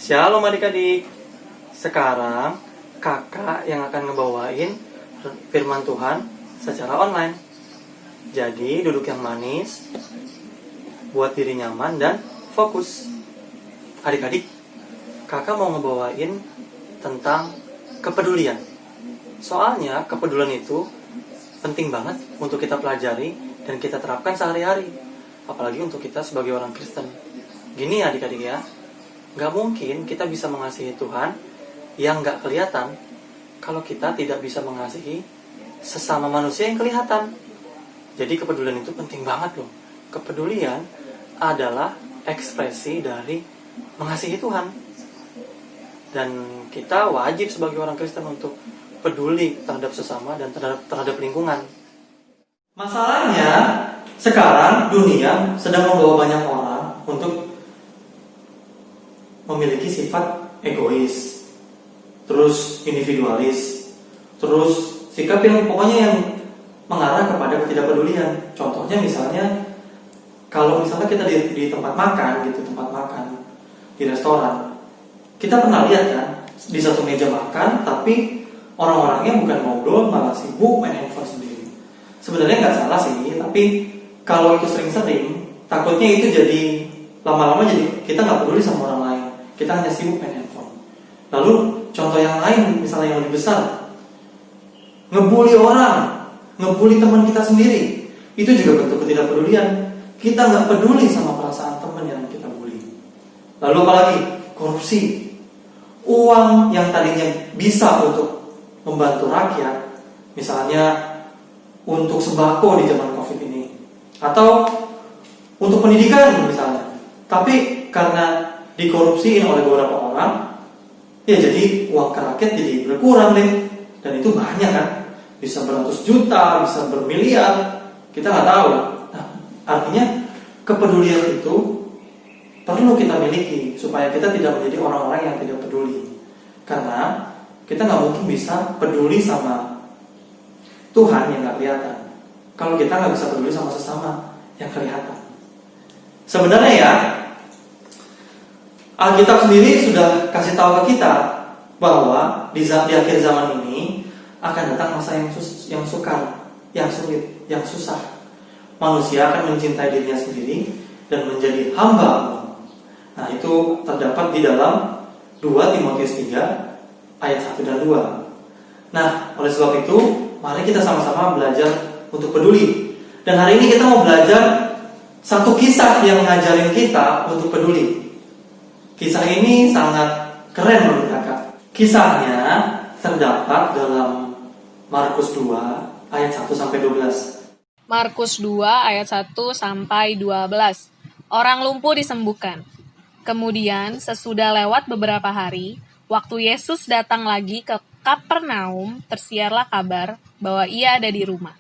Shalom adik-adik. Sekarang kakak yang akan ngebawain firman Tuhan secara online. Jadi duduk yang manis, buat diri nyaman dan fokus. Adik-adik, kakak mau ngebawain tentang kepedulian. Soalnya kepedulian itu penting banget untuk kita pelajari dan kita terapkan sehari-hari. Apalagi untuk kita sebagai orang Kristen. Gini adik-adik ya, gak mungkin kita bisa mengasihi Tuhan yang gak kelihatan kalau kita tidak bisa mengasihi sesama manusia yang kelihatan. Jadi kepedulian itu penting banget loh. Kepedulian adalah ekspresi dari mengasihi Tuhan. Dan kita wajib sebagai orang Kristen untuk peduli terhadap sesama dan terhadap lingkungan. Masalahnya, sekarang dunia sedang membawa banyak orang untuk memiliki sifat egois, terus individualis, terus sikap yang pokoknya yang mengarah kepada ketidakpedulian. Contohnya misalnya, kalau misalnya kita di tempat makan gitu, di restoran, kita pernah lihat kan di satu meja makan, tapi orang-orangnya bukan ngobrol, malah sibuk main handphone sendiri. Sebenarnya nggak salah sih, tapi kalau itu sering-sering, takutnya itu jadi lama-lama jadi kita nggak peduli sama orang lain. Kita hanya sibuk main handphone. Lalu contoh yang lain, misalnya yang lebih besar, ngebully orang, ngebully teman kita sendiri, itu juga bentuk ketidakpedulian. Kita nggak peduli sama perasaan teman yang kita bully. Lalu apalagi korupsi, uang yang tadinya bisa untuk membantu rakyat, misalnya untuk sembako di zaman COVID ini, atau untuk pendidikan misalnya, tapi karena dikorupsiin oleh beberapa orang, ya jadi uang ke rakyat jadi berkurang deh. Dan itu banyak kan, bisa beratus juta, bisa bermiliar, kita nggak tahu. Nah, artinya kepedulian itu perlu kita miliki supaya kita tidak menjadi orang-orang yang tidak peduli. Karena kita nggak mungkin bisa peduli sama Tuhan yang nggak kelihatan kalau kita nggak bisa peduli sama sesama yang kelihatan. Sebenarnya ya, Alkitab sendiri sudah kasih tahu ke kita bahwa di akhir zaman ini akan datang masa yang sukar, yang sulit, yang susah. Manusia akan mencintai dirinya sendiri dan menjadi hamba Allah. Nah, itu terdapat di dalam 2 Timotius 3 ayat 1 dan 2. Nah, oleh sebab itu, mari kita sama-sama belajar untuk peduli. Dan hari ini kita mau belajar satu kisah yang ngajarin kita untuk peduli. Kisah ini sangat keren menurut kakak. Kisahnya terdapat dalam Markus 2 ayat 1-12. Markus 2 ayat 1-12. Orang lumpuh disembuhkan. Kemudian sesudah lewat beberapa hari, waktu Yesus datang lagi ke Kapernaum, tersiarlah kabar bahwa ia ada di rumah.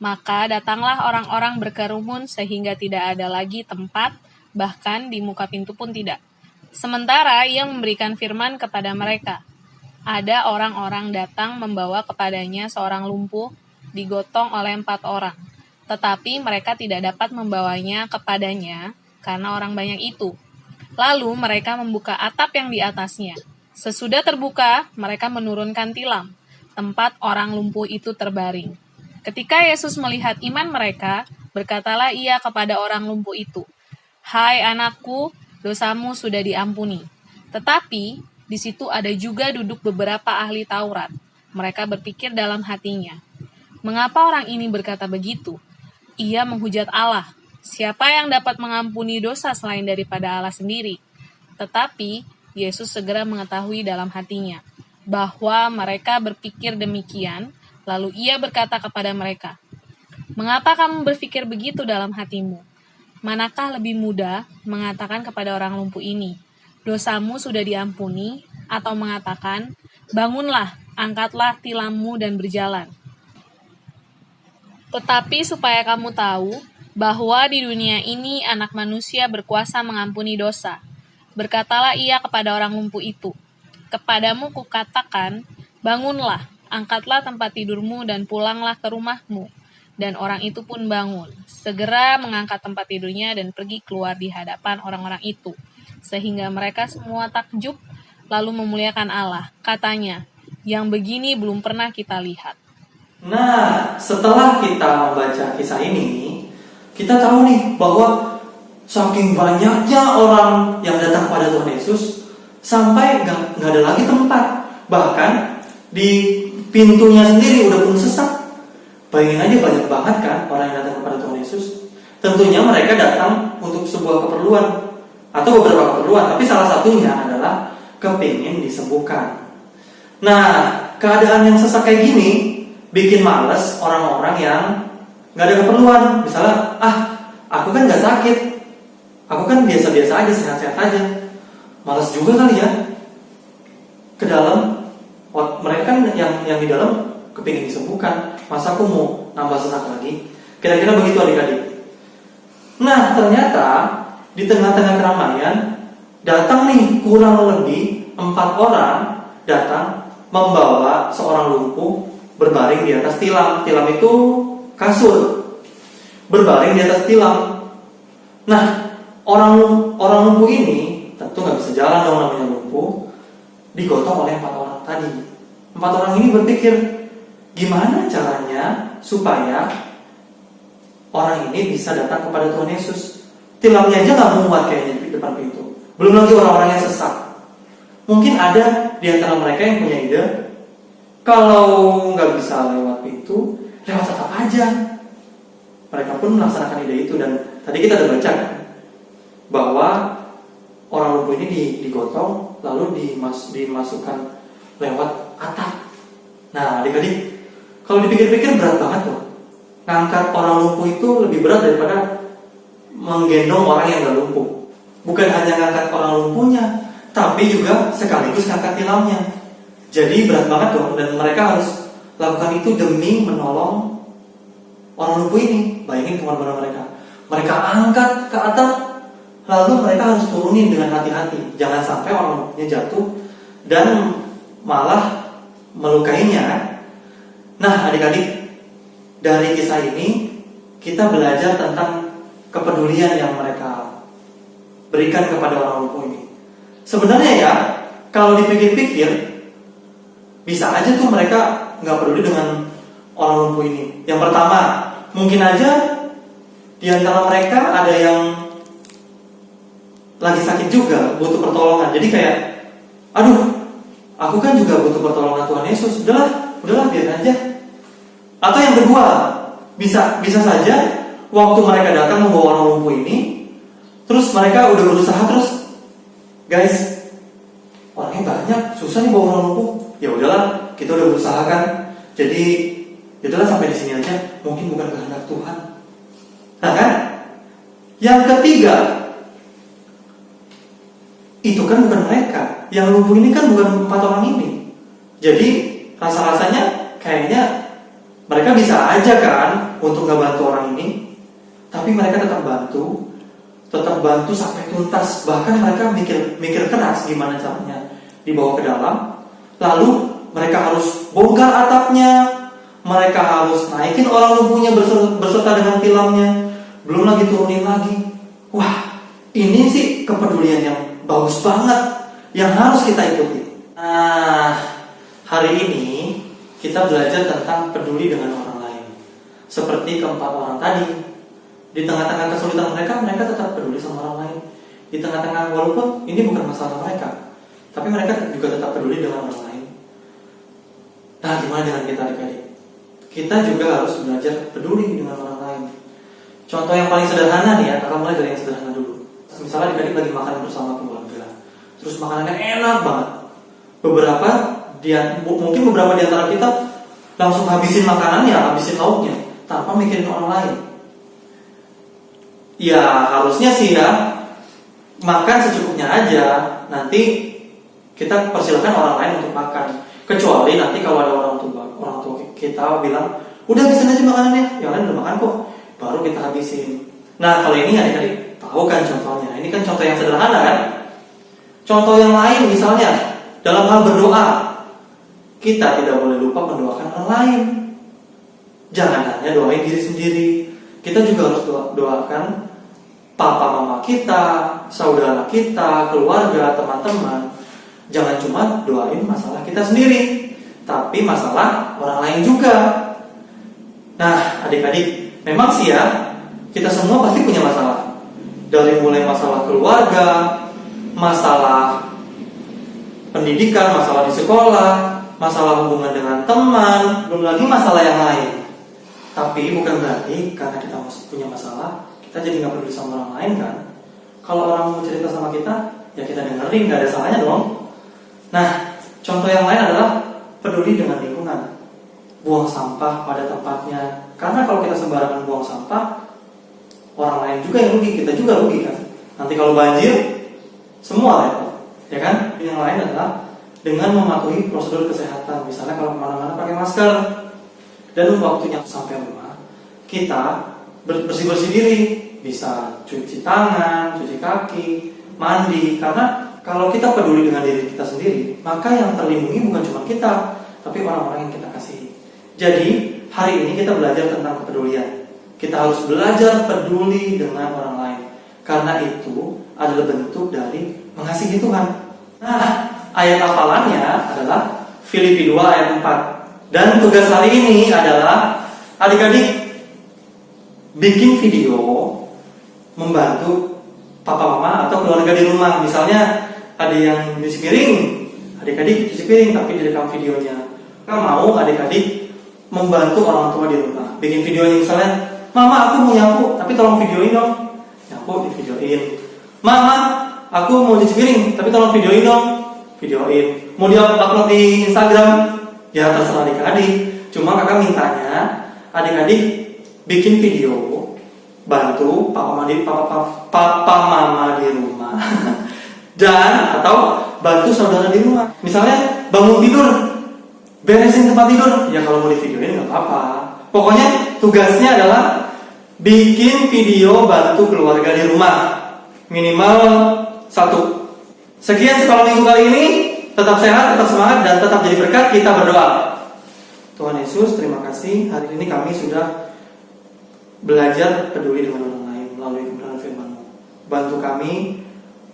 Maka datanglah orang-orang berkerumun sehingga tidak ada lagi tempat, bahkan di muka pintu pun tidak. Sementara ia memberikan firman kepada mereka. Ada orang-orang datang membawa kepadanya seorang lumpuh, digotong oleh 4 orang. Tetapi mereka tidak dapat membawanya kepadanya karena orang banyak itu. Lalu mereka membuka atap yang di atasnya. Sesudah terbuka, mereka menurunkan tilam, tempat orang lumpuh itu terbaring. Ketika Yesus melihat iman mereka, berkatalah ia kepada orang lumpuh itu, "Hai anakku, dosamu sudah diampuni." Tetapi di situ ada juga duduk beberapa ahli Taurat. Mereka berpikir dalam hatinya, "Mengapa orang ini berkata begitu? Ia menghujat Allah. Siapa yang dapat mengampuni dosa selain daripada Allah sendiri?" Tetapi Yesus segera mengetahui dalam hatinya bahwa mereka berpikir demikian. Lalu ia berkata kepada mereka, "Mengapa kamu berpikir begitu dalam hatimu? Manakah lebih mudah mengatakan kepada orang lumpuh ini, 'Dosamu sudah diampuni,' atau mengatakan, 'Bangunlah, angkatlah tilammu dan berjalan'? Tetapi supaya kamu tahu bahwa di dunia ini anak manusia berkuasa mengampuni dosa. Berkatalah ia kepada orang lumpuh itu, 'Kepadamu kukatakan, bangunlah, angkatlah tempat tidurmu dan pulanglah ke rumahmu.' Dan orang itu pun bangun, segera mengangkat tempat tidurnya dan pergi keluar di hadapan orang-orang itu. sehingga mereka semua takjub lalu memuliakan Allah. Katanya, yang begini belum pernah kita lihat. Nah, setelah kita membaca kisah ini, kita tahu nih bahwa saking banyaknya orang yang datang kepada Tuhan Yesus sampai nggak ada lagi tempat. Bahkan di pintunya sendiri udah pun sesak. Bayangin aja, banyak banget kan orang yang datang kepada Tuhan Yesus. Tentunya mereka datang untuk sebuah keperluan atau beberapa keperluan, tapi salah satunya adalah kepingin disembuhkan. Nah, keadaan yang sesak kayak gini bikin males orang-orang yang nggak ada keperluan. Misalnya, aku kan nggak sakit, aku kan biasa-biasa aja, sehat-sehat aja. Males juga kali ya ke dalam. Mereka kan yang di dalam kepingin disembuhkan. Masa aku mau nambah sesak lagi? Kira-kira begitu adik-adik. Nah, ternyata di tengah-tengah keramaian datang nih kurang lebih 4 orang datang membawa seorang lumpuh berbaring di atas tilam. Tilam itu kasur. Berbaring di atas tilam. Nah, orang lumpuh ini tentu nggak bisa jalan dong, namanya lumpuh. Digotong oleh 4 orang tadi. 4 orang ini berpikir, gimana caranya supaya orang ini bisa datang kepada Tuhan Yesus? Tilamnya aja nggak muat kayaknya di depan pintu. Belum lagi orang-orang yang sesak. Mungkin ada di antara mereka yang punya ide, kalau nggak bisa lewat pintu, lewat atap aja. Mereka pun melaksanakan ide itu, dan tadi kita udah baca kan, bahwa orang lumpuh ini digotong lalu dimasukkan lewat atap. Nah, adik-adik, kalau dipikir-pikir berat banget loh. Ngangkat orang lumpuh itu lebih berat daripada menggendong orang yang gak lumpuh. Bukan hanya ngangkat orang lumpuhnya, tapi juga sekaligus ngangkat tilamnya. Jadi berat banget dong, dan mereka harus lakukan itu demi menolong orang lumpuh ini. Bayangin kemana-mana mereka. Mereka angkat ke atap, lalu mereka harus turunin dengan hati-hati. Jangan sampai orang lumpuhnya jatuh dan malah melukainya. Nah, adik-adik, dari kisah ini kita belajar tentang kepedulian yang mereka berikan kepada orang lumpuh ini. Sebenarnya ya, kalau dipikir-pikir, bisa aja tuh mereka nggak peduli dengan orang lumpuh ini. Yang pertama, mungkin aja di antara mereka ada yang lagi sakit juga, butuh pertolongan. Jadi kayak, aku kan juga butuh pertolongan Tuhan Yesus. Udahlah, biar aja. Atau yang kedua, bisa saja waktu mereka datang membawa orang lumpuh ini, terus mereka udah berusaha terus, guys, orangnya banyak, susah nih bawa orang lumpuh. Ya udahlah, kita udah berusaha kan. Jadi, udahlah sampai di sini aja. Mungkin bukan kehendak Tuhan. Nah kan? Yang ketiga, itu kan bukan mereka. Yang lumpuh ini kan bukan 4 orang ini. Jadi rasa-rasanya kayaknya mereka bisa aja kan untuk gak bantu orang ini. Tapi mereka tetap bantu sampai tuntas. Bahkan mereka mikir keras gimana caranya dibawa ke dalam. Lalu mereka harus bongkar atapnya, mereka harus naikin orang lumpuhnya berserta dengan tilamnya, belum lagi turunin lagi. Wah, ini sih kepedulian yang bagus banget yang harus kita ikuti. Nah, hari ini kita belajar tentang peduli dengan orang lain. Seperti keempat orang tadi, di tengah-tengah kesulitan mereka tetap peduli sama orang lain. Di tengah-tengah, walaupun ini bukan masalah mereka, tapi mereka juga tetap peduli dengan orang lain. Nah, gimana dengan kita adik-adik? Kita juga harus belajar peduli dengan orang lain. Contoh yang paling sederhana nih ya, akan mulai dari yang sederhana dulu. Misalnya adik-adik lagi makan bersama keluarga, terus makanannya enak banget. Mungkin beberapa di antara kita langsung habisin makanannya, habisin lauknya, tanpa mikirin orang lain. Ya harusnya sih ya, makan secukupnya aja. Nanti kita persilakan orang lain untuk makan. Kecuali nanti kalau ada orang tua kita bilang, udah habisin aja makanannya, yang lain udah makan kok, baru kita habisin. Nah, kalau ini adik-adik tahu kan contohnya. Ini kan contoh yang sederhana kan. Contoh yang lain misalnya dalam hal berdoa, kita tidak boleh lupa mendoakan orang lain. Jangan hanya doain diri sendiri. Kita juga harus doakan papa mama kita, saudara kita, keluarga, teman-teman, jangan cuma doain masalah kita sendiri, tapi masalah orang lain juga. Nah, adik-adik, memang sih ya, kita semua pasti punya masalah. Dari mulai masalah keluarga, masalah pendidikan, masalah di sekolah, masalah hubungan dengan teman, belum lagi masalah yang lain. Tapi bukan berarti karena kita punya masalah, kita jadi nggak peduli sama orang lain kan? Kalau orang mau cerita sama kita, ya kita dengerin, nggak ada salahnya dong. Nah, contoh yang lain adalah peduli dengan lingkungan. Buang sampah pada tempatnya. Karena kalau kita sembarangan buang sampah, orang lain juga yang rugi, kita juga rugi kan. Nanti kalau banjir, semua repot, ya kan? Yang lain adalah dengan mematuhi prosedur kesehatan. Misalnya kalau kemana-mana pakai masker. Dan waktunya sampai rumah, kita bersih-bersih diri. Bisa cuci tangan, cuci kaki, mandi. Karena kalau kita peduli dengan diri kita sendiri, maka yang terlindungi bukan cuma kita, tapi orang-orang yang kita kasihi. Jadi, hari ini kita belajar tentang kepedulian. Kita harus belajar peduli dengan orang lain. Karena itu adalah bentuk dari mengasihi Tuhan. Nah, ayat hafalannya adalah Filipi 2 ayat 4. Dan tugas hari ini adalah adik-adik bikin video membantu papa mama atau keluarga di rumah. Misalnya ada yang cuci piring, adik-adik cuci piring tapi direkam videonya. Kita mau adik-adik membantu orang tua di rumah. Bikin videonya misalnya, mama aku mau nyapu, tapi tolong videoin dong. Nyapu, di videoin. Mama, aku mau cuci piring, tapi tolong videoin dong. Videoin. Mau di-upload di Instagram, ya terserah adik-adik. Cuma kakak mintanya adik-adik bikin video bantu papa mama di rumah dan atau bantu saudara di rumah. Misalnya bangun tidur, beresin tempat tidur. Ya kalau mau di videoin nggak apa-apa. Pokoknya tugasnya adalah bikin video bantu keluarga di rumah minimal 1. Sekian sekolah minggu kali ini. Tetap sehat, tetap semangat, dan tetap jadi berkat. Kita berdoa. Tuhan Yesus, terima kasih. Hari ini kami sudah belajar peduli dengan orang lain melalui kebenaran firman-Mu. Bantu kami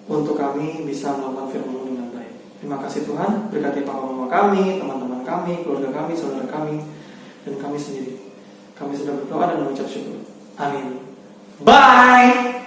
untuk kami bisa melakukan firman-Mu dengan baik. Terima kasih Tuhan. Berkati papa mama kami, teman-teman kami, keluarga kami, saudara kami, dan kami sendiri. Kami sudah berdoa dan mengucap syukur. Amin. Bye.